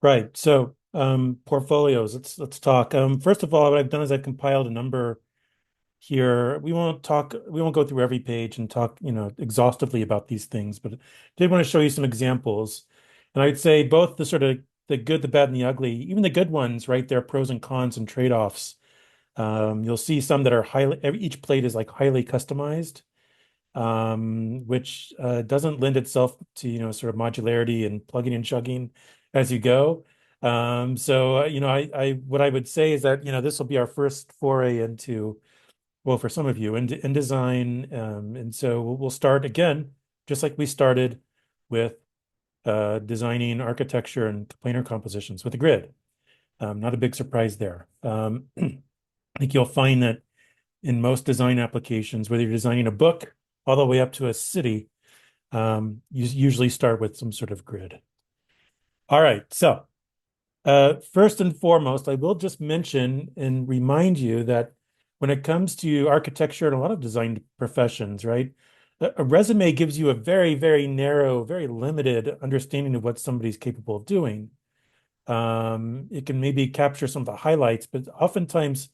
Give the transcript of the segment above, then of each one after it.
Right. So, portfolios, let's talk. First of all, what I've done is I've compiled a number here. We won't go through every page and talk, exhaustively about these things, but I did want to show you some examples. And I'd say both the sort of the good, the bad, and the ugly, even the good ones, right? There are pros and cons and trade-offs. You'll see some that are each plate is like highly customized, which doesn't lend itself to, sort of modularity and plugging and chugging as you go. What I would say is that, this will be our first foray into, well, for some of you, in design. And so we'll start again, just like we started with designing architecture and planar compositions with a grid. Not a big surprise there. I think you'll find that in most design applications, whether you're designing a book all the way up to a city, you usually start with some sort of grid. All right, so first and foremost, I will just mention and remind you that when it comes to architecture and a lot of design professions, right, a resume gives you a very, very narrow, very limited understanding of what somebody's capable of doing. It can maybe capture some of the highlights, but oftentimes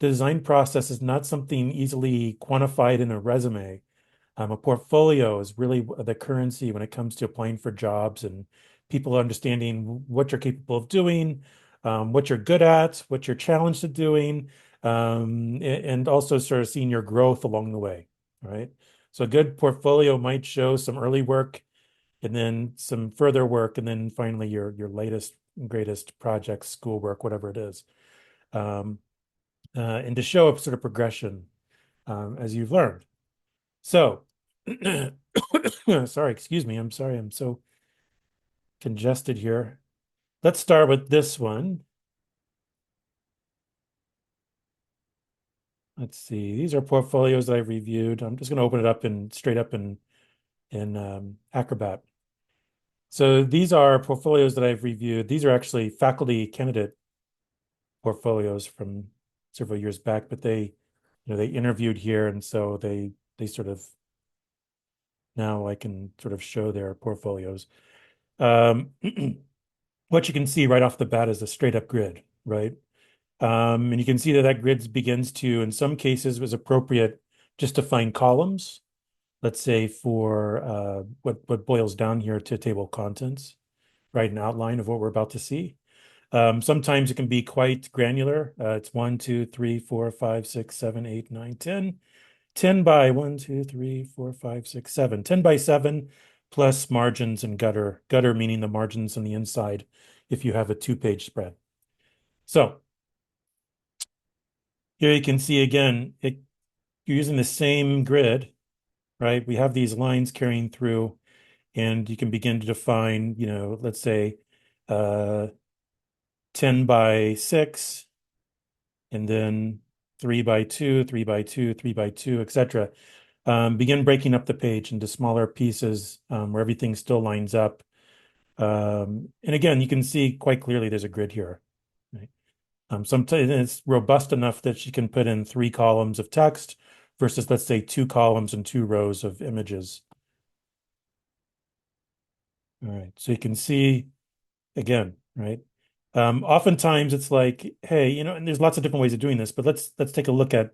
the design process is not something easily quantified in a resume. A portfolio is really the currency when it comes to applying for jobs and people understanding what you're capable of doing, what you're good at, what you're challenged at doing, and also sort of seeing your growth along the way, right? So a good portfolio might show some early work and then some further work, and then finally your latest and greatest projects, schoolwork, whatever it is. Um, and to show a sort of progression as you've learned. So, sorry, excuse me. I'm sorry. I'm so congested here. Let's start with this one. Let's see. These are portfolios that I've reviewed. I'm just going to open it up and straight up in Acrobat. So these are portfolios that I've reviewed. These are actually faculty candidate portfolios from several years back, but they interviewed here, and so they sort of now I can sort of show their portfolios. Um, what you can see right off the bat is a straight up grid, right? And you can see that that grid begins to, in some cases, was appropriate just to find columns. Let's say for what boils down here to table of contents, right? An outline of what we're about to see. Sometimes it can be quite granular. It's 1, 2, 3, 4, 5, 6, 7, 8, 9, 10. 10 by 1, 2, 3, 4, 5, 6, 7. 10 by 7 plus margins and gutter. Gutter meaning the margins on the inside if you have a two-page spread. So here you can see again, you're using the same grid, right? We have these lines carrying through, and you can begin to define, let's say uh, 10 by 6, and then 3 by 2, 3 by 2, 3 by 2, etc. Begin breaking up the page into smaller pieces where everything still lines up. And again, you can see quite clearly there's a grid here. Right? Sometimes it's robust enough that you can put in 3 columns of text versus, let's say, 2 columns and 2 rows of images. All right, so you can see again, right? Oftentimes it's like, hey, and there's lots of different ways of doing this, but let's take a look at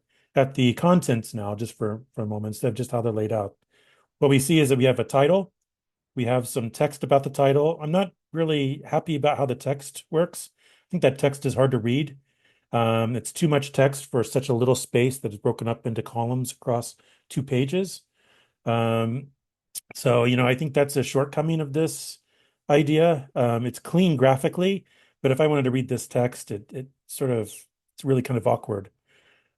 the contents now, just for a moment, instead of just how they're laid out. What we see is that we have a title. We have some text about the title. I'm not really happy about how the text works. I think that text is hard to read. It's too much text for such a little space that is broken up into columns across 2 pages. Um, so, I think that's a shortcoming of this idea. It's clean graphically, but if I wanted to read this text, it's really kind of awkward.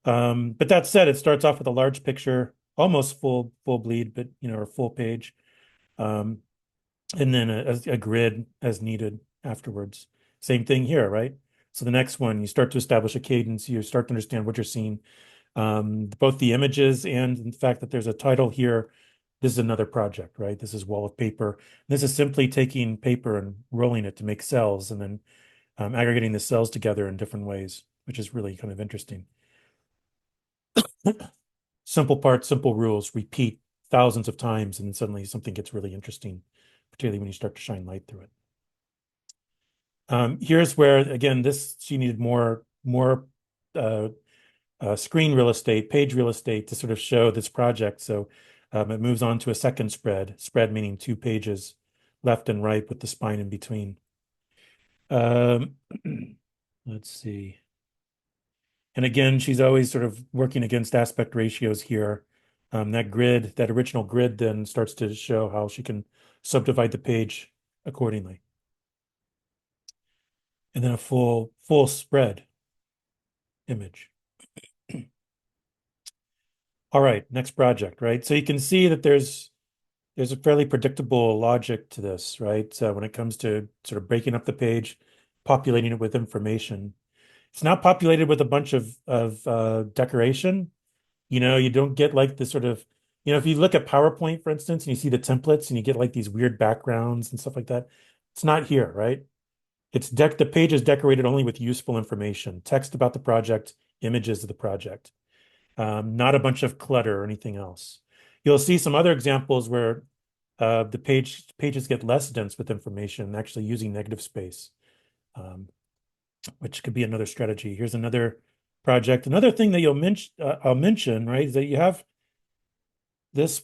But that said, it starts off with a large picture, almost full bleed, but or full page. Um, and then a grid as needed afterwards. Same thing here, right? So the next one, you start to establish a cadence, you start to understand what you're seeing. Both the images and the fact that there's a title here. This is another project, right? This is wall of paper. This is simply taking paper and rolling it to make cells and then aggregating the cells together in different ways, which is really kind of interesting. Simple parts, simple rules, repeat thousands of times, and then suddenly something gets really interesting, particularly when you start to shine light through it. Here's where, again, she needed more uh, screen real estate, page real estate to sort of show this project. So it moves on to a second spread meaning two pages left and right with the spine in between. Um, let's see. And again, she's always sort of working against aspect ratios here. That original grid then starts to show how she can subdivide the page accordingly. And then a full spread image. All right, next project, right? So you can see that there's a fairly predictable logic to this, right? So when it comes to sort of breaking up the page, populating it with information. It's not populated with a bunch of decoration. You don't get like the sort of, if you look at PowerPoint, for instance, and you see the templates and you get like these weird backgrounds and stuff like that. It's not here, right? The page is decorated only with useful information, text about the project, images of the project, not a bunch of clutter or anything else. You'll see some other examples where the pages get less dense with information, actually using negative space, um, which could be another strategy. Here's another project. Another thing that I'll mention, right, is that you have this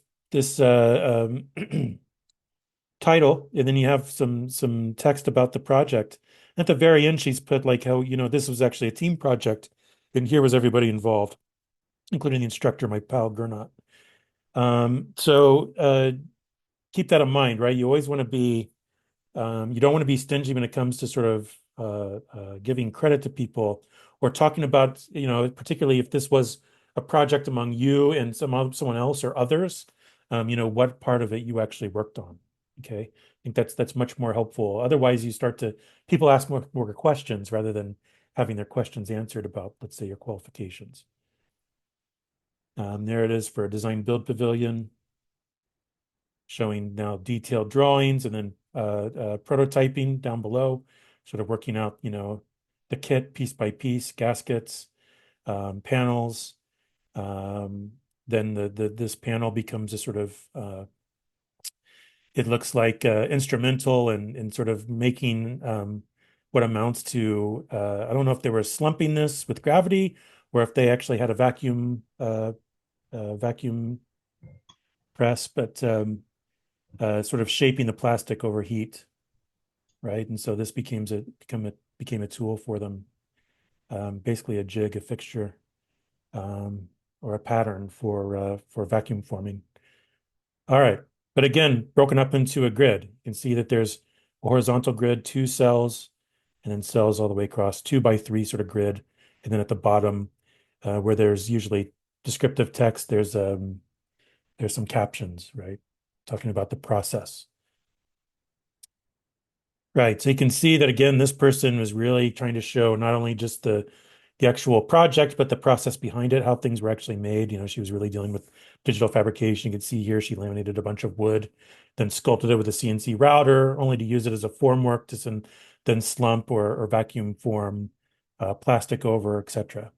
title, and then you have some text about the project. At the very end, she's put like how, this was actually a team project, and here was everybody involved, including the instructor, my pal Gernot. So keep that in mind, right? You always want to be, you don't want to be stingy when it comes to sort of giving credit to people or talking about, particularly if this was a project among you and someone else or others, what part of it you actually worked on. Okay. I think that's much more helpful. Otherwise, people ask more questions rather than having their questions answered about, let's say, your qualifications. There it is for a design build pavilion, showing now detailed drawings and then prototyping down below, sort of working out, the kit piece by piece, gaskets, panels. Then this panel becomes a sort of it looks like instrumental and sort of making what amounts to I don't know if they were slumping this with gravity or if they actually had a vacuum press, but sort of shaping the plastic over heat, right? And so this became a tool for them, basically a jig, a fixture, um, or a pattern for vacuum forming. All right, but again, broken up into a grid. You can see that there's a horizontal grid, two cells, and then cells all the way across, 2x3 sort of grid, and then at the bottom, where there's usually descriptive text, there's some captions, right? Talking about the process. Right. So you can see that again, this person was really trying to show not only just the actual project, but the process behind it, how things were actually made. She was really dealing with digital fabrication. You can see here she laminated a bunch of wood, then sculpted it with a CNC router, only to use it as a formwork to then slump or vacuum form plastic over, etc.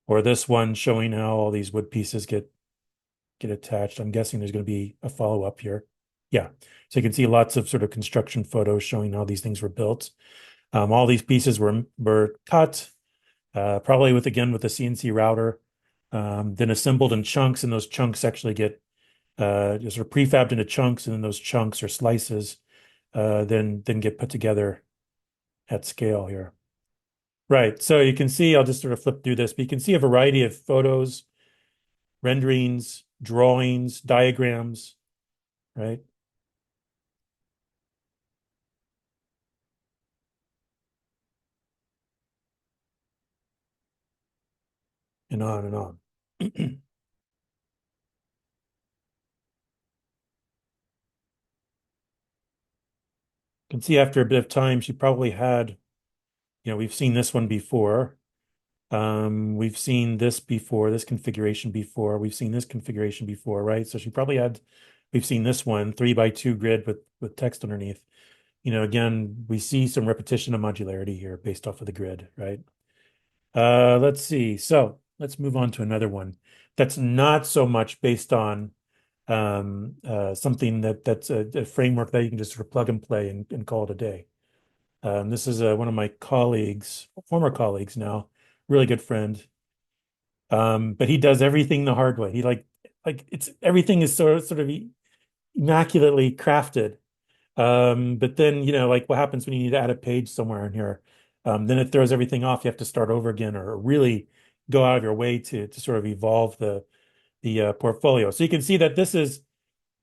Or this one showing how all these wood pieces get attached. I'm guessing there's going to be a follow-up here. Yeah. So you can see lots of sort of construction photos showing how these things were built. All these pieces were cut, probably with a CNC router, then assembled in chunks, and those chunks actually get sort of prefabbed into chunks, and then those chunks or slices then get put together at scale here. Right. So you can see, I'll just sort of flip through this, but you can see a variety of photos, renderings, drawings, diagrams, right? And on and on. You can see after a bit of time, she probably had, we've seen this one before. We've seen this before, this configuration before. We've seen this configuration before, right? So we've seen this one, 3x2 grid with text underneath. Again, we see some repetition of modularity here based off of the grid, right? Let's see. So let's move on to another one that's not so much based on something that's a framework that you can just sort of plug and play and call it a day. This is one of my colleagues, former colleagues now, really good friend. But he does everything the hard way. He like it's everything is sort of immaculately crafted. But then, like what happens when you need to add a page somewhere in here? Then it throws everything off. You have to start over again or really go out of your way to sort of evolve the portfolio. So you can see that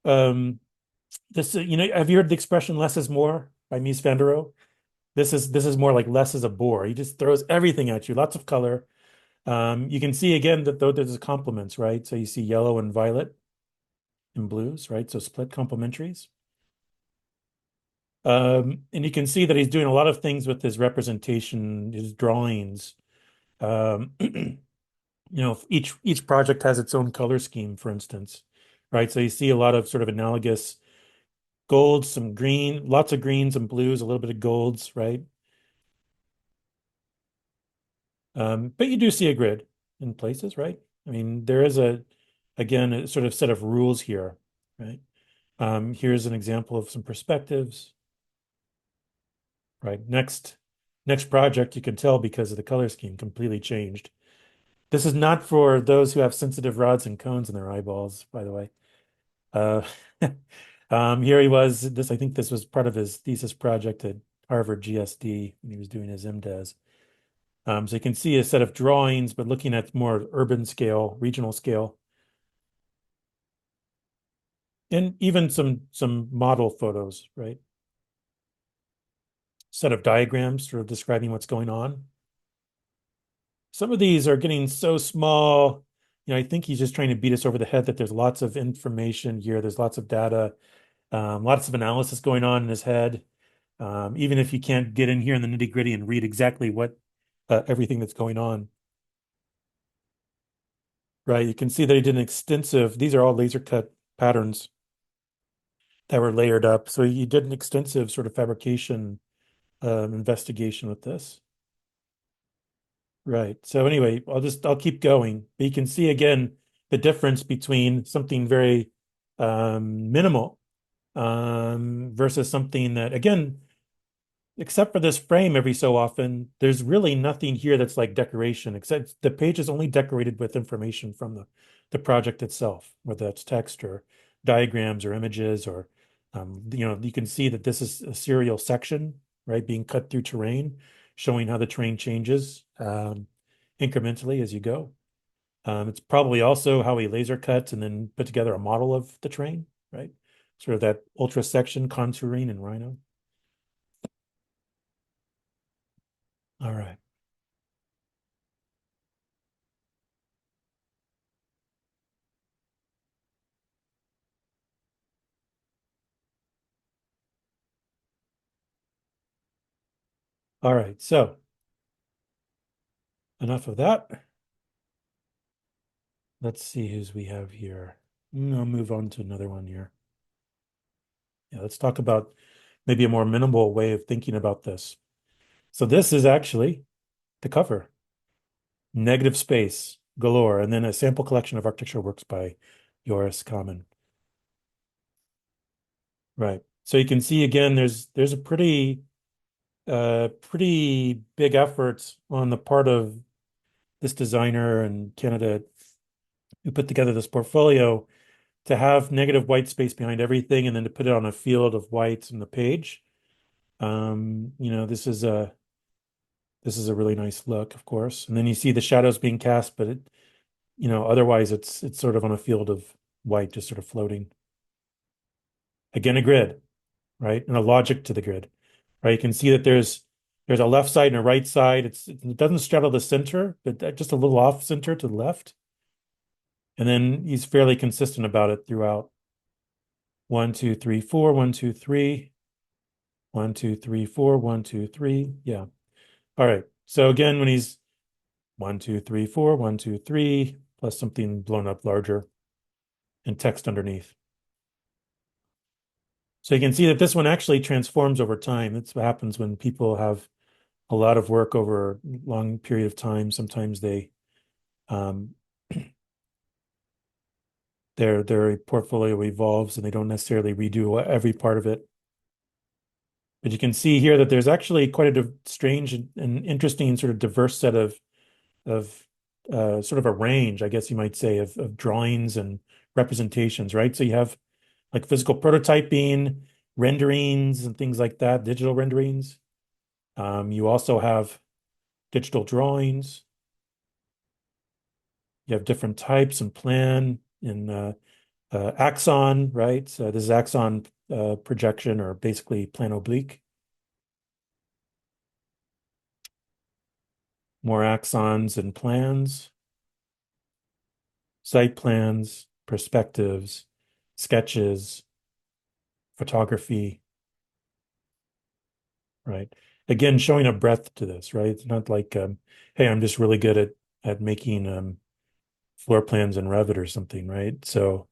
um, have you heard the expression less is more by Mies van der Rohe? This is more like less is a bore. He just throws everything at you, lots of color. You can see again that though there's complements, right? So you see yellow and violet and blues, right? So split complementaries. And you can see that he's doing a lot of things with his representation, his drawings. Each project has its own color scheme, for instance, right? So you see a lot of sort of analogous golds, some green, lots of greens and blues, a little bit of golds, right? But you do see a grid in places, right? I mean, there is again, a sort of set of rules here, right? Here's an example of some perspectives, right? Next project, you can tell because of the color scheme completely changed. This is not for those who have sensitive rods and cones in their eyeballs, by the way. Uh, Here he was. I think this was part of his thesis project at Harvard GSD when he was doing his MDes. So you can see a set of drawings, but looking at more urban scale, regional scale, and even some model photos, right? Set of diagrams sort of describing what's going on. Some of these are getting so small. I think he's just trying to beat us over the head that there's lots of information here. There's lots of data, lots of analysis going on in his head. Even if you can't get in here in the nitty-gritty and read exactly what everything that's going on, right? You can see that he did an extensive, these are all laser cut patterns that were layered up. So he did an extensive sort of fabrication investigation with this. Right. So anyway, I'll keep going. But you can see again the difference between something very minimal versus something that, again, except for this frame every so often, there's really nothing here that's like decoration, except the page is only decorated with information from the project itself, whether that's text or diagrams or images or you can see that this is a serial section, right, being cut through terrain, showing how the terrain changes incrementally as you go. It's probably also how he laser cuts and then put together a model of the terrain, right? Sort of that ultra section contouring in Rhino. All right. All right. So enough of that. Let's see who's we have here. I'll move on to another one here. Yeah, let's talk about maybe a more minimal way of thinking about this. So this is actually the cover. Negative space galore, and then a sample collection of architectural works by Joris Kamen. Right. So you can see again, there's a pretty big effort on the part of this designer and candidate who put together this portfolio to have negative white space behind everything and then to put it on a field of whites in the page. This is a really nice look, of course. And then you see the shadows being cast, but otherwise it's sort of on a field of white, just sort of floating. Again, a grid, right? And a logic to the grid, right? You can see that there's a left side and a right side. It doesn't straddle the center, but just a little off center to the left. And then he's fairly consistent about it throughout. 1, 2, 3, 4, 1, 2, 3, 1, 2, 3, 4, 1, 2, 3. Yeah. All right. So again, when he's 1, 2, 3, 4, 1, 2, 3, plus something blown up larger and text underneath. So you can see that this one actually transforms over time. That's what happens when people have a lot of work over a long period of time. Sometimes um, their portfolio evolves and they don't necessarily redo every part of it. But you can see here that there's actually quite a strange and interesting sort of diverse set of sort of a range, I guess you might say, of drawings and representations, right? So you have like physical prototyping, renderings, and things like that, digital renderings. You also have digital drawings. You have different types and plan in axon, right? So this is axon projection or basically plan oblique. More axons and plans, site plans, perspectives, sketches, photography, right? Again, showing a breadth to this, right? It's not like, hey, I'm just really good at making floor plans in Revit or something, right? So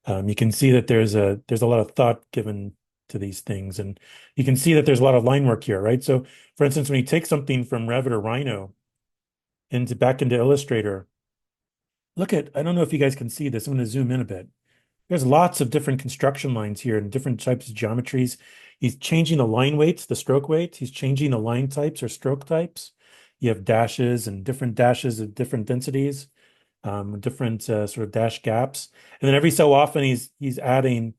you can see that there's a lot of thought given to these things, and you can see that there's a lot of line work here, right? So, for instance, when you take something from Revit or Rhino into back into Illustrator, look at, I don't know if you guys can see this. I'm going to zoom in a bit. There's lots of different construction lines here and different types of geometries. He's changing the line weights, the stroke weights. He's changing the line types or stroke types. You have dashes and different dashes of different densities, different sort of dash gaps. And then every so often he's adding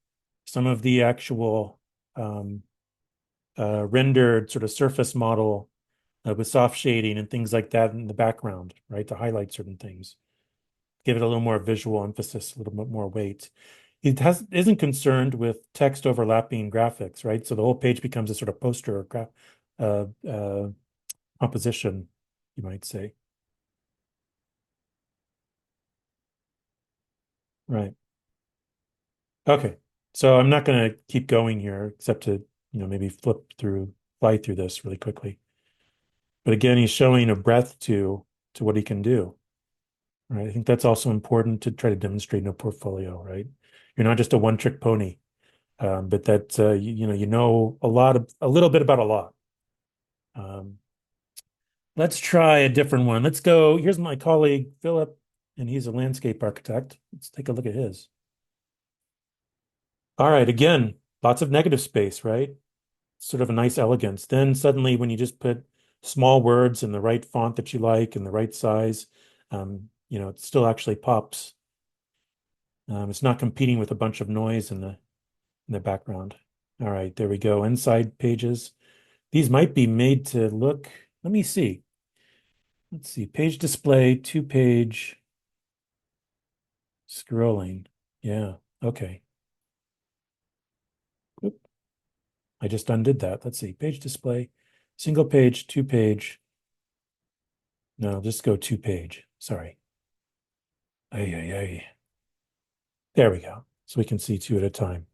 some of the actual um, rendered sort of surface model with soft shading and things like that in the background, right? To highlight certain things, give it a little more visual emphasis, a little bit more weight. It isn't concerned with text overlapping graphics, right? So the whole page becomes a sort of poster or composition, you might say. Right. Okay. So I'm not going to keep going here, except to, maybe fly through this really quickly. But again, he's showing a breadth to what he can do. Right. I think that's also important to try to demonstrate in a portfolio, right? You're not just a one-trick pony. But that you know a little bit about a lot. Um, let's try a different one. Let's go. Here's my colleague Philip, and he's a landscape architect. Let's take a look at his. All right, again, lots of negative space, right? Sort of a nice elegance. Then suddenly, when you just put small words in the right font that you like and the right size, it still actually pops. It's not competing with a bunch of noise in the background. All right, there we go. Inside pages. These might be made to look, let me see. Let's see, page display, two-page scrolling. Yeah, okay. Oop, I just undid that. Let's see, page display, single page, two-page. No, just go two-page. Sorry. Ay, ay, ay. There we go. So we can see two at a time.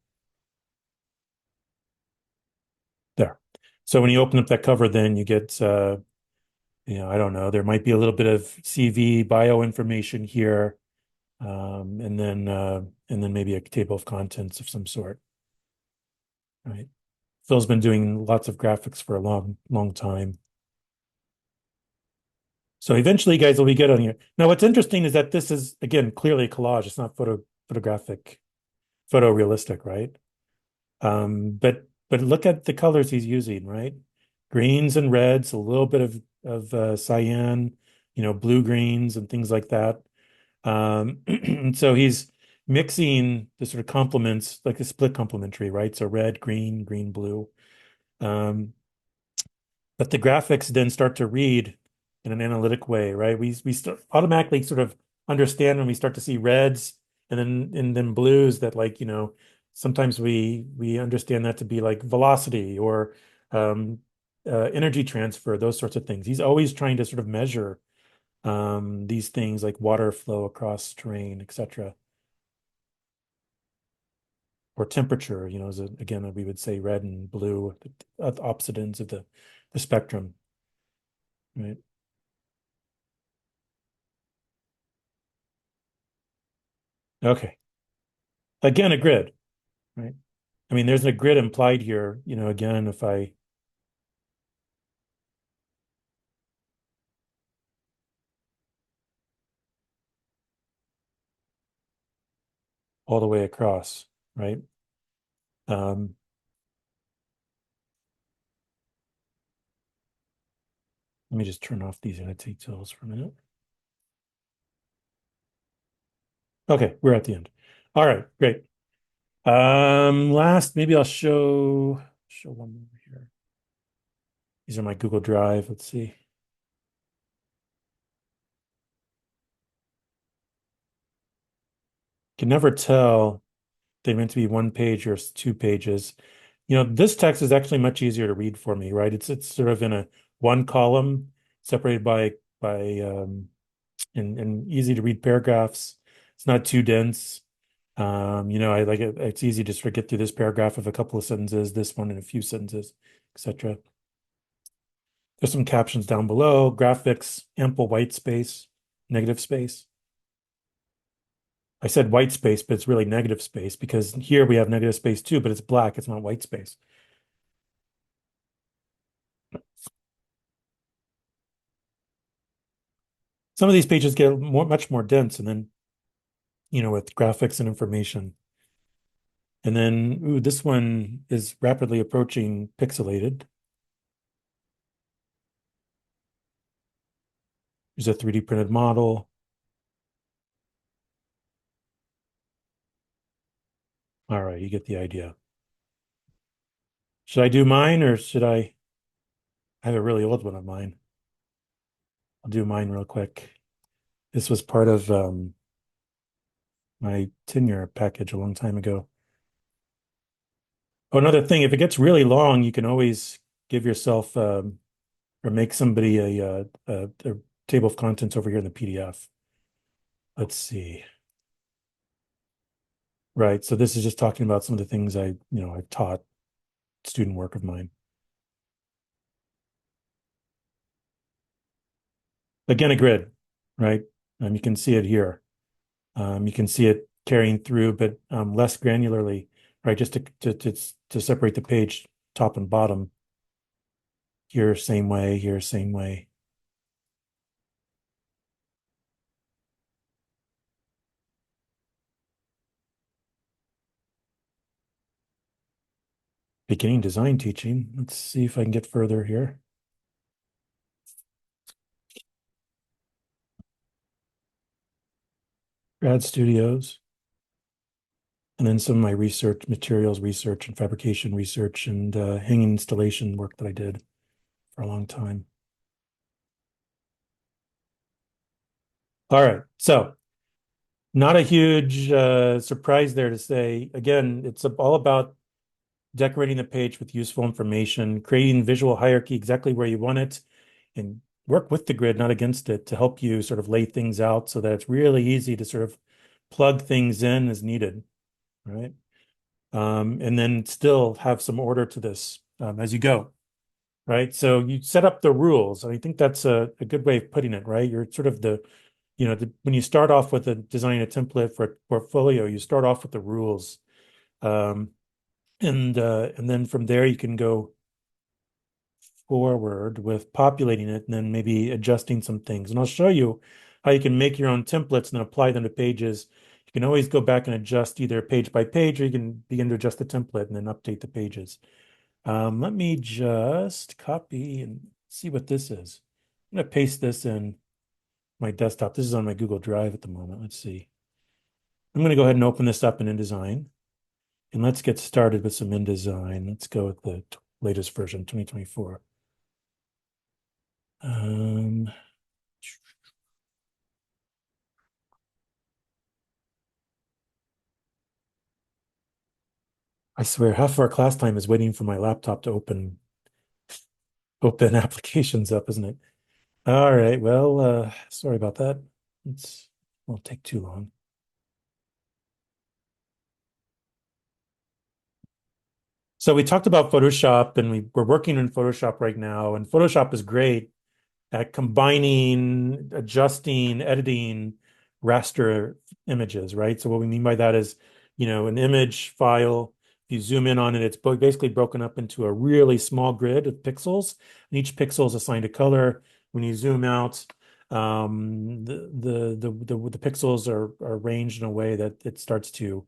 There. So when you open up that cover, then you get, I don't know, there might be a little bit of CV bio information here. And then maybe a table of contents of some sort, right? Phil's been doing lots of graphics for a long, long time. So eventually, guys, will be good on here. Now, what's interesting is that this is again clearly a collage. It's not photographic, photorealistic, right? But look at the colors he's using, right? Greens and reds, a little bit of cyan, blue greens and things like that. So he's mixing the sort of complements, like the split complementary, right? So red, green, green, blue. Um, but the graphics then start to read in an analytic way, right? We automatically sort of understand when we start to see reds and then blues that like, sometimes we understand that to be like velocity or um, energy transfer, those sorts of things. He's always trying to sort of measure these things like water flow across terrain, etc. Or temperature, again, we would say red and blue, the opposite ends of the spectrum, right? Okay. Again, a grid, right? I mean, there's a grid implied here, again, if I, all the way across, right? Um, Let me just turn off these annotate tools for a minute. Okay, we're at the end. All right, great. Last, maybe I'll show one more here. These are my Google Drive. Let's see. Can never tell they meant to be one page or two pages. This text is actually much easier to read for me, right? It's sort of in a one column separated by and easy to read paragraphs. It's not too dense. I like it. It's easy to sort of get through this paragraph of a couple of sentences, this one in a few sentences, etc. There's some captions down below, graphics, ample white space, negative space. I said white space, but it's really negative space because here we have negative space too, but it's black, it's not white space. Some of these pages get much more dense, and then, with graphics and information. And then, ooh, this one is rapidly approaching pixelated. There's a 3D printed model. All right, you get the idea. Should I do mine or should I have a really old one of mine? I'll do mine real quick. This was part of my tenure package a long time ago. Oh, another thing, if it gets really long, you can always give yourself or make somebody a table of contents over here in the PDF. Let's see. Right. So this is just talking about some of the things I've taught student work of mine. Again, a grid, right? You can see it here. You can see it carrying through, but less granularly, right? Just to separate the page top and bottom. Here, same way, here, same way. Beginning design teaching. Let's see if I can get further here. Grad studios. And then some of my research, materials research and fabrication research and hanging installation work that I did for a long time. All right, so not a huge surprise there to say. Again, it's all about decorating the page with useful information, creating visual hierarchy exactly where you want it, and work with the grid, not against it, to help you sort of lay things out so that it's really easy to sort of plug things in as needed, right? And then still have some order to this as you go, right? So you set up the rules. And I think that's a good way of putting it, right? You're sort of when you start off with designing a template for a portfolio, you start off with the rules. Um, and then from there you can go forward with populating it and then maybe adjusting some things. And I'll show you how you can make your own templates and apply them to pages. You can always go back and adjust either page by page, or you can begin to adjust the template and then update the pages. Let me just copy and see what this is. I'm going to paste this in my desktop. This is on my Google Drive at the moment. Let's see. I'm going to go ahead and open this up in InDesign. And let's get started with some InDesign. Let's go with the latest version, 2024. I swear, half of our class time is waiting for my laptop to open applications up, isn't it? All right. Well, sorry about that. It won't take too long. So we talked about Photoshop, and we're working in Photoshop right now, and Photoshop is great at combining, adjusting, editing raster images, right? So what we mean by that is, an image file, if you zoom in on it, it's basically broken up into a really small grid of pixels, and each pixel is assigned a color. When you zoom out, The pixels are arranged in a way that it starts to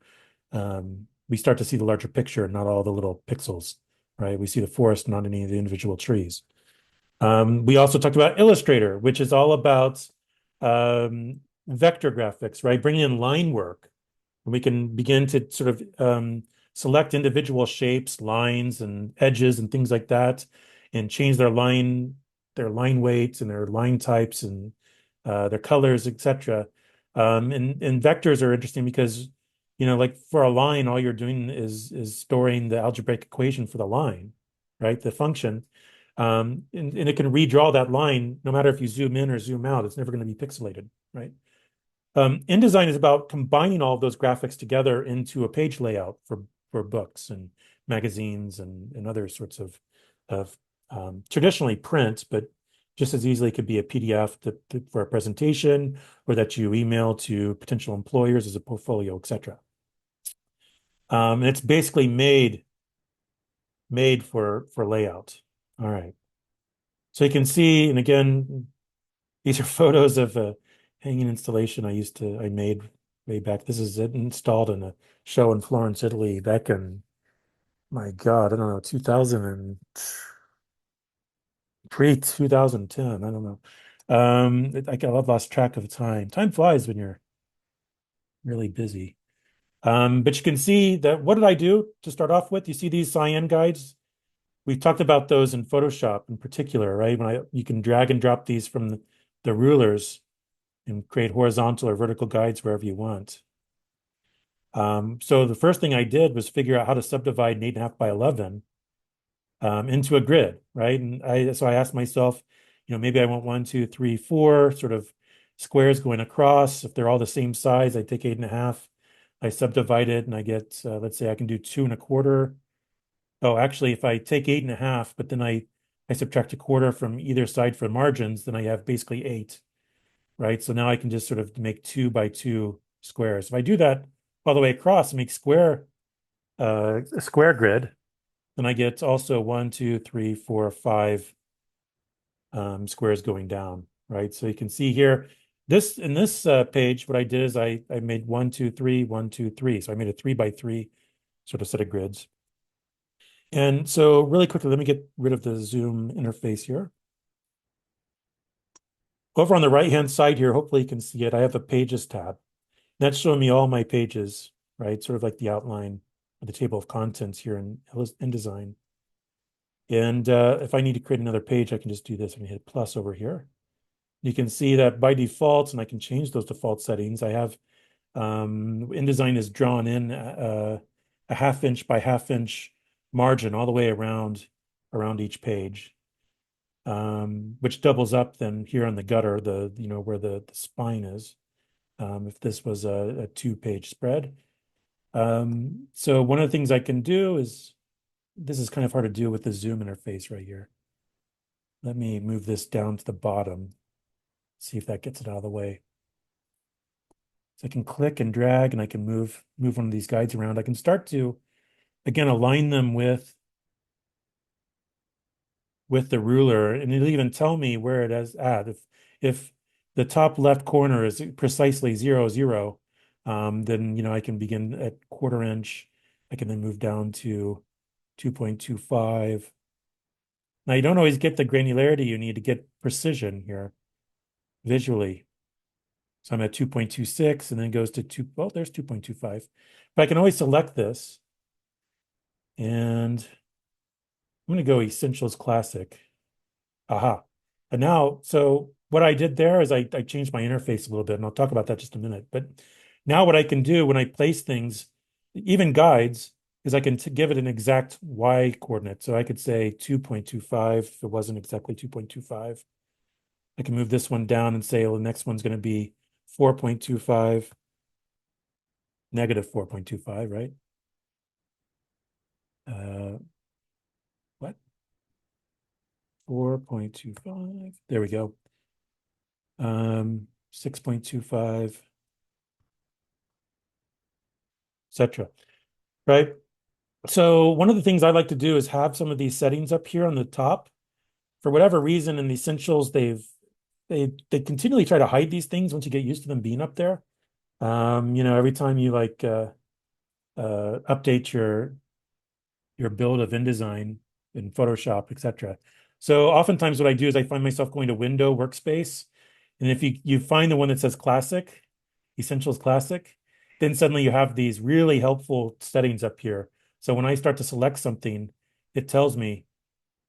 we start to see the larger picture, not all the little pixels, right? We see the forest, not any of the individual trees. We also talked about Illustrator, which is all about vector graphics, right? Bringing in line work. We can begin to sort of select individual shapes, lines, and edges, and things like that, and change their line weights, and their line types, and their colors, etc. And vectors are interesting because, like for a line, all you're doing is storing the algebraic equation for the line, right? The function. And it can redraw that line no matter if you zoom in or zoom out. It's never going to be pixelated, right? InDesign is about combining all of those graphics together into a page layout for books and magazines and other sorts of traditionally print, but just as easily could be a PDF for a presentation, or that you email to potential employers as a portfolio, etc. And it's basically made for layout. All right. So you can see, and again, these are photos of a hanging installation I made way back. This is it installed in a show in Florence, Italy back in, my God, I don't know, 2000 and pre-2010. I don't know. I've lost track of time. Time flies when you're really busy. But you can see that, what did I do to start off with? You see these cyan guides? We've talked about those in Photoshop in particular, right? You can drag and drop these from the rulers and create horizontal or vertical guides wherever you want. So the first thing I did was figure out how to subdivide an 8.5 by 11 into a grid, right? And so I asked myself, maybe I want 1, 2, 3, 4 sort of squares going across. If they're all the same size, I take 8.5. I subdivide it, and I get, let's say I can do 2.25. Oh, actually, if I take 8.5, but then I subtract a quarter from either side for margins, then I have basically 8, right? So now I can just sort of make 2 by 2 squares. If I do that all the way across and make a square grid, then I get also 1, 2, 3, 4, 5 squares going down, right? So you can see here, in this page, what I did is I made 1, 2, 3, 1, 2, 3. So I made a 3 by 3 sort of set of grids. And so really quickly, let me get rid of the Zoom interface here. Over on the right-hand side here, hopefully you can see it, I have a Pages tab. That's showing me all my pages, right? Sort of like the outline of the table of contents here in InDesign. And if I need to create another page, I can just do this. I can hit plus over here. You can see that by default, and I can change those default settings, I have InDesign is drawn in a 1/2 inch by 1/2 inch margin all the way around each page, which doubles up then here on the gutter, where the spine is, if this was a 2-page spread. So one of the things I can do is, this is kind of hard to do with the Zoom interface right here. Let me move this down to the bottom, see if that gets it out of the way. So I can click and drag, and I can move one of these guides around. I can start to, again, align them with the ruler, and it'll even tell me where it is at. If the top left corner is precisely 0, 0, then I can begin at 1/4 inch. I can then move down to 2.25. Now you don't always get the granularity you need to get precision here visually. So I'm at 2.26, and then it goes to 2. Well, there's 2.25. But I can always select this, and I'm going to go Essentials Classic. Aha. And now, so what I did there is I changed my interface a little bit, and I'll talk about that just a minute. But now what I can do when I place things, even guides, is I can give it an exact Y coordinate. So I could say 2.25 if it wasn't exactly 2.25. I can move this one down and say, well, the next one's going to be 4.25, negative 4.25, right? What? 4.25. There we go. 6.25, etc. Right? So one of the things I like to do is have some of these settings up here on the top. For whatever reason, in the Essentials, they've they continually try to hide these things once you get used to them being up there. Every time you like update your build of InDesign in Photoshop, etc. So oftentimes what I do is I find myself going to Window Workspace, and if you find the one that says Classic, Essentials Classic, then suddenly you have these really helpful settings up here. So when I start to select something, it tells me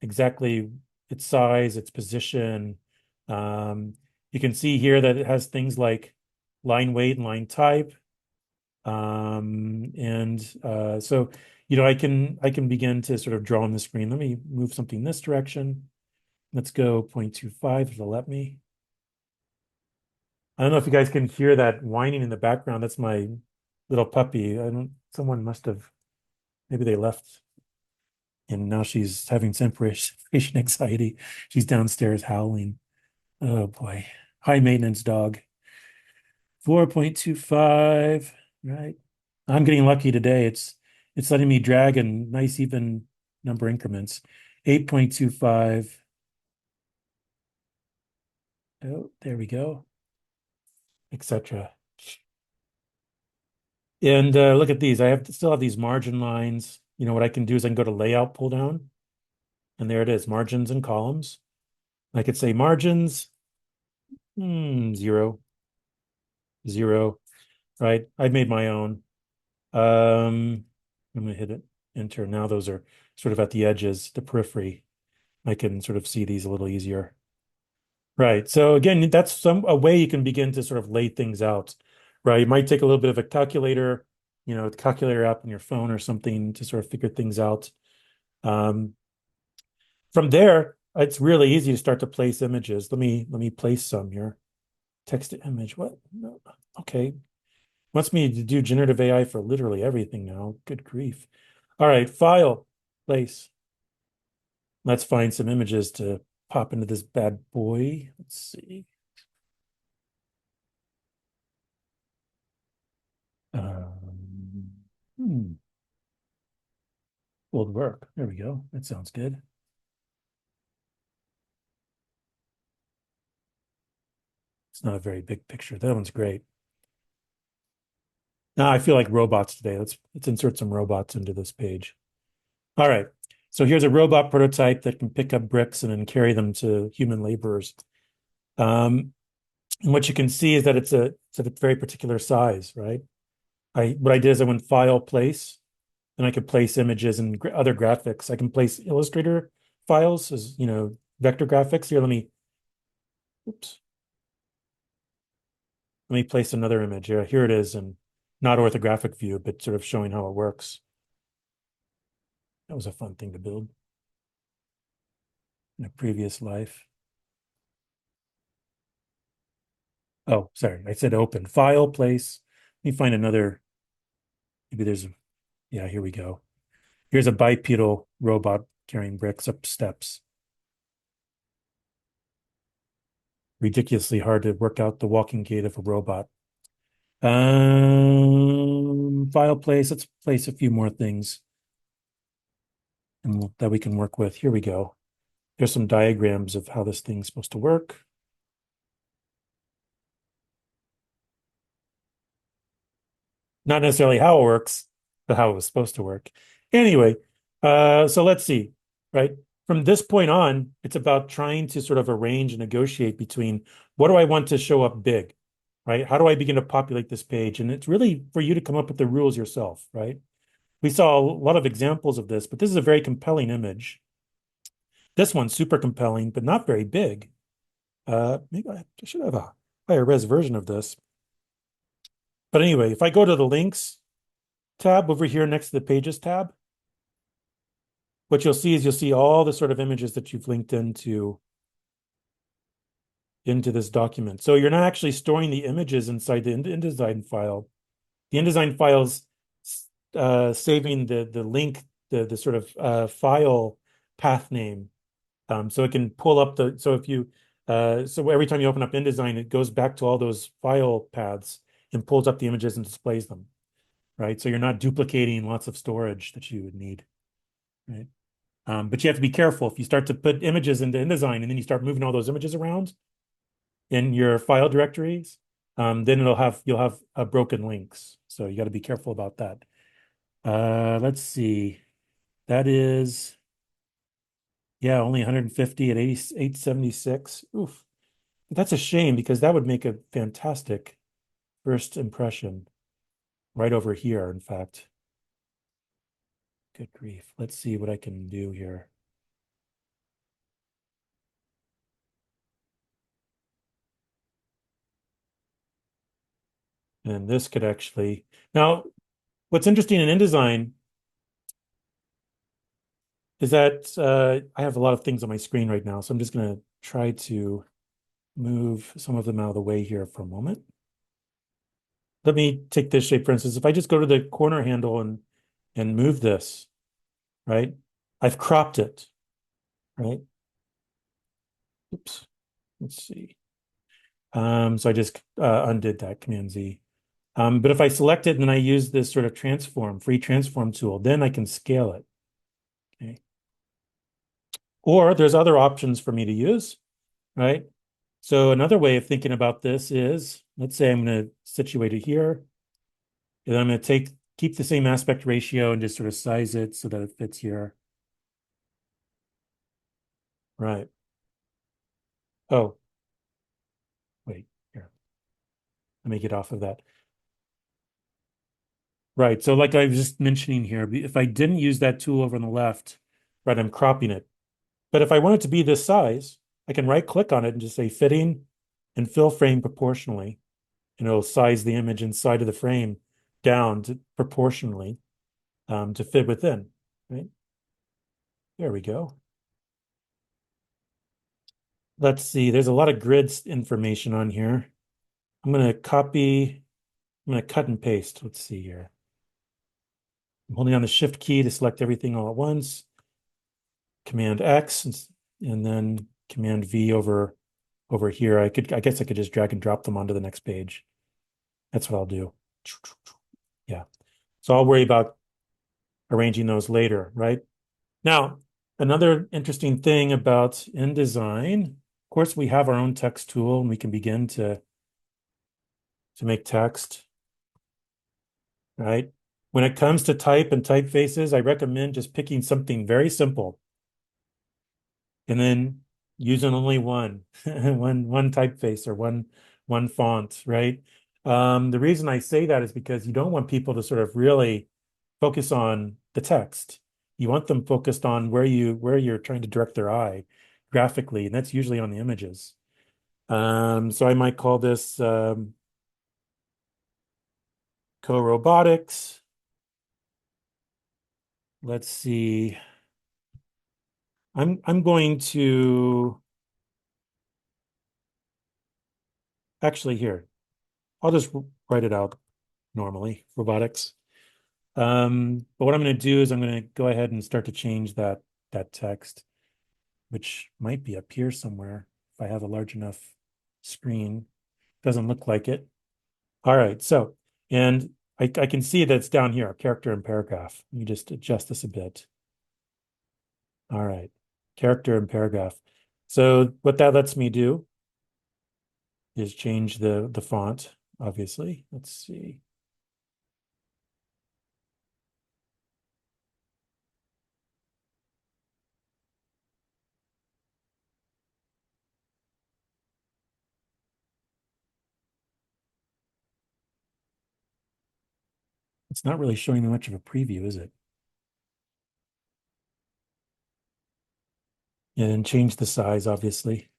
exactly its size, its position. Um, you can see here that it has things like line weight and line type. So I can begin to sort of draw on the screen. Let me move something this direction. Let's go 0.25 if it'll let me. I don't know if you guys can hear that whining in the background. That's my little puppy. Someone must have, maybe they left and now she's having separation anxiety. She's downstairs howling. Oh boy. High maintenance dog. 4.25, right? I'm getting lucky today. It's letting me drag in nice even number increments. 8.25. Oh, there we go, etc. And look at these. Still have these margin lines. What I can do is I can go to layout pull down, and there it is, margins and columns. I could say margins, 0, 0, right? I made my own. I'm gonna hit it, enter. Now those are sort of at the edges, the periphery. I can sort of see these a little easier. Right. So again, that's a way you can begin to sort of lay things out, right? You might take a little bit of a calculator, the calculator app on your phone or something to sort of figure things out. Um, from there, it's really easy to start to place images. Let me place some here. Text to image. What? No. Okay. Wants me to do generative AI for literally everything now. Good grief. All right, file, place. Let's find some images to pop into this bad boy. Let's see. Um, hmm, Old work. There we go. That sounds good. It's not a very big picture. That one's great. Now I feel like robots today. Let's insert some robots into this page. All right. So here's a robot prototype that can pick up bricks and then carry them to human laborers. Um, and what you can see is that it's a very particular size, right? What I did is I went file place, and I could place images and other graphics. I can place Illustrator files as, vector graphics. Here, oops, let me place another image here. Here it is in not orthographic view, but sort of showing how it works. That was a fun thing to build in a previous life. Oh, sorry, I said open. File, place. Let me find another. Maybe yeah, here we go. Here's a bipedal robot carrying bricks up steps. Ridiculously hard to work out the walking gait of a robot. File place. Let's place a few more things and that we can work with. Here we go. There's some diagrams of how this thing's supposed to work. Not necessarily how it works, but how it was supposed to work. Anyway, so let's see, right? From this point on, it's about trying to sort of arrange and negotiate between what do I want to show up big, right? How do I begin to populate this page? And it's really for you to come up with the rules yourself, right? We saw a lot of examples of this, but this is a very compelling image. This one's super compelling, but not very big. Maybe I should have a higher res version of this. But anyway, if I go to the links tab over here next to the pages tab, what you'll see is you'll see all the sort of images that you've linked into this document. So you're not actually storing the images inside the InDesign file. The InDesign file's saving the link, the sort of file path name. So it can pull up so every time you open up InDesign, it goes back to all those file paths and pulls up the images and displays them, right? So you're not duplicating lots of storage that you would need, right? But you have to be careful if you start to put images into InDesign and then you start moving all those images around. in your file directories, then you'll have broken links. So you got to be careful about that. Let's see. That is, yeah, only 150 at 876. Oof. That's a shame because that would make a fantastic first impression right over here, in fact. Good grief. Let's see what I can do here. And this could actually, now, what's interesting in InDesign is that I have a lot of things on my screen right now, so I'm just going to try to move some of them out of the way here for a moment. Let me take this shape, for instance. If I just go to the corner handle and move this, right? I've cropped it, right? Oops. Let's see. So I just undid that, Command Z. But if I select it and then I use this sort of free transform tool, then I can scale it. Okay. Or there's other options for me to use, right? So another way of thinking about this is, let's say I'm going to situate it here, and I'm going to keep the same aspect ratio and just sort of size it so that it fits here. Right. Oh, wait, here. Let me get off of that. Right. So like I was just mentioning here, if I didn't use that tool over on the left, right, I'm cropping it. But if I want it to be this size, I can right click on it and just say fitting and fill frame proportionally. And it'll size the image inside of the frame down to proportionally to fit within, right? There we go. Let's see, there's a lot of grids information on here. I'm going to I'm going to cut and paste. Let's see here. I'm holding on the Shift key to select everything all at once. Command X and then Command V over here. I guess I could just drag and drop them onto the next page. That's what I'll do. Yeah. So I'll worry about arranging those later, right? Now, another interesting thing about InDesign, of course, we have our own text tool and we can begin to make text, right? When it comes to type and typefaces, I recommend just picking something very simple and then using only one, one typeface or one font, right? The reason I say that is because you don't want people to sort of really focus on the text. You want them focused on where you're trying to direct their eye graphically, and that's usually on the images. So I might call this co-robotics. Let's see. I'm going to actually here. I'll just write it out normally, robotics. But what I'm going to do is I'm going to go ahead and start to change that text, which might be up here somewhere if I have a large enough screen. Doesn't look like it. All right, so and I can see that it's down here, character and paragraph. Let me just adjust this a bit. All right, character and paragraph. So what that lets me do is change the font, obviously. Let's see. It's not really showing me much of a preview, is it? And change the size, obviously.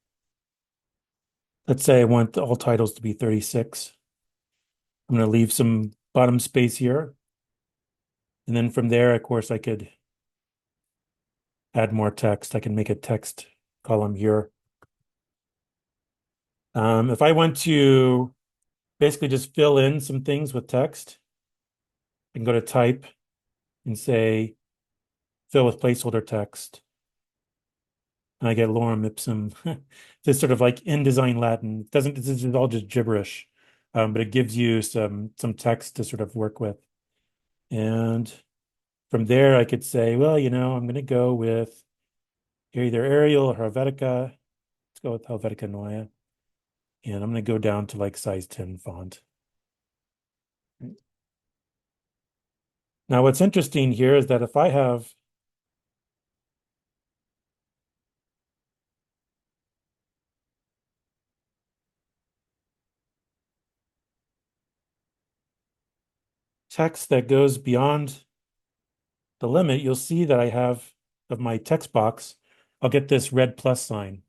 Let's say I want all titles to be 36. I'm going to leave some bottom space here. And then from there, of course, I could add more text. I can make a text column here. If I want to basically just fill in some things with text, I can go to type and say fill with placeholder text. And I get lorem ipsum. This sort of like InDesign Latin. It doesn't, this is all just gibberish. But it gives you some text to sort of work with. And from there, I could say, well, I'm going to go with either Arial or Helvetica. Let's go with Helvetica Neue. And I'm going to go down to like size 10 font. Now, what's interesting here is that if I have text that goes beyond the limit, you'll see that I have of my text box, I'll get this red plus sign.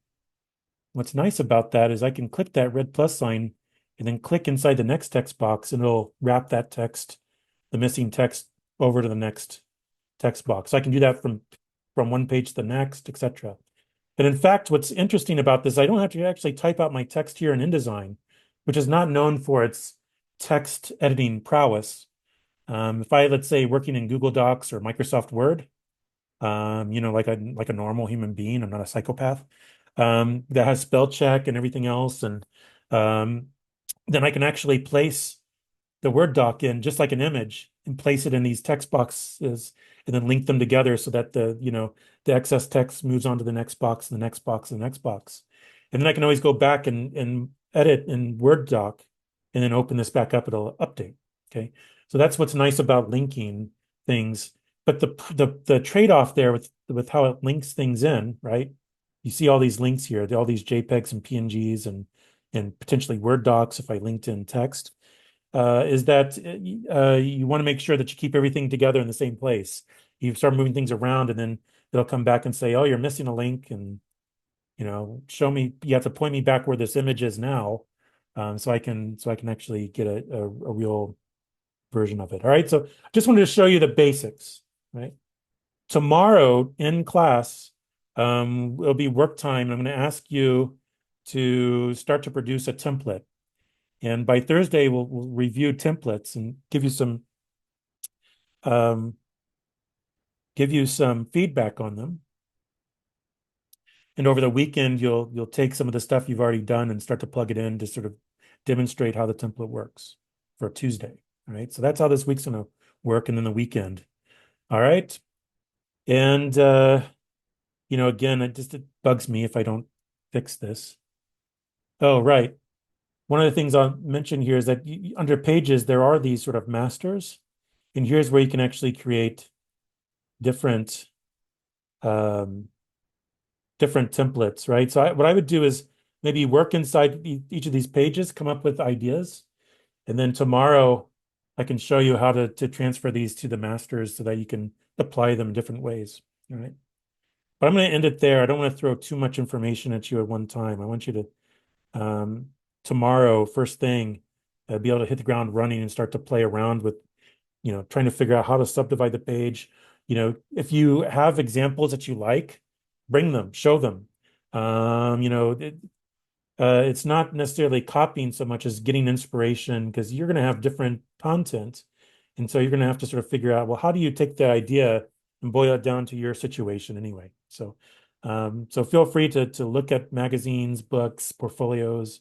What's nice about that is I can click that red plus sign and then click inside the next text box and it'll wrap that text, the missing text, over to the next text box. So I can do that from one page to the next, etc. And in fact, what's interesting about this, I don't have to actually type out my text here in InDesign, which is not known for its text editing prowess. If I, let's say, working in Google Docs or Microsoft Word, like a normal human being, I'm not a psychopath, that has spell check and everything else, and um, then I can actually place the Word doc in just like an image and place it in these text boxes and then link them together so that the excess text moves on to the next box, and the next box, and the next box. And then I can always go back and edit in Word doc and then open this back up, it'll update. Okay. So that's what's nice about linking things. But the trade-off there with how it links things in, right? You see all these links here, all these JPEGs and PNGs and potentially Word docs if I linked in text is that you want to make sure that you keep everything together in the same place. You start moving things around, and then it'll come back and say, "Oh, you're missing a link," and show me. You have to point me back where this image is now, so I can actually get a real version of it. All right. So just wanted to show you the basics. Right. Tomorrow in class, it'll be work time. I'm going to ask you to start to produce a template. And by Thursday, we'll review templates and um, give you some feedback on them. And over the weekend, you'll take some of the stuff you've already done and start to plug it in to sort of demonstrate how the template works for Tuesday. All right. So that's how this week's going to work, and then the weekend. All right. And again, it bugs me if I don't fix this. Oh, right. One of the things I'll mention here is that under pages, there are these sort of masters. And here's where you can actually create different um, different templates, right? So what I would do is maybe work inside each of these pages, come up with ideas, and then tomorrow I can show you how to transfer these to the masters so that you can apply them in different ways. All right. But I'm going to end it there. I don't want to throw too much information at you at one time. I want you to tomorrow, first thing, be able to hit the ground running and start to play around with trying to figure out how to subdivide the page. If you have examples that you like, bring them, show them. It's not necessarily copying so much as getting inspiration because you're going to have different content. And so you're going to have to sort of figure out, well, how do you take the idea and boil it down to your situation anyway? So feel free to look at magazines, books, portfolios,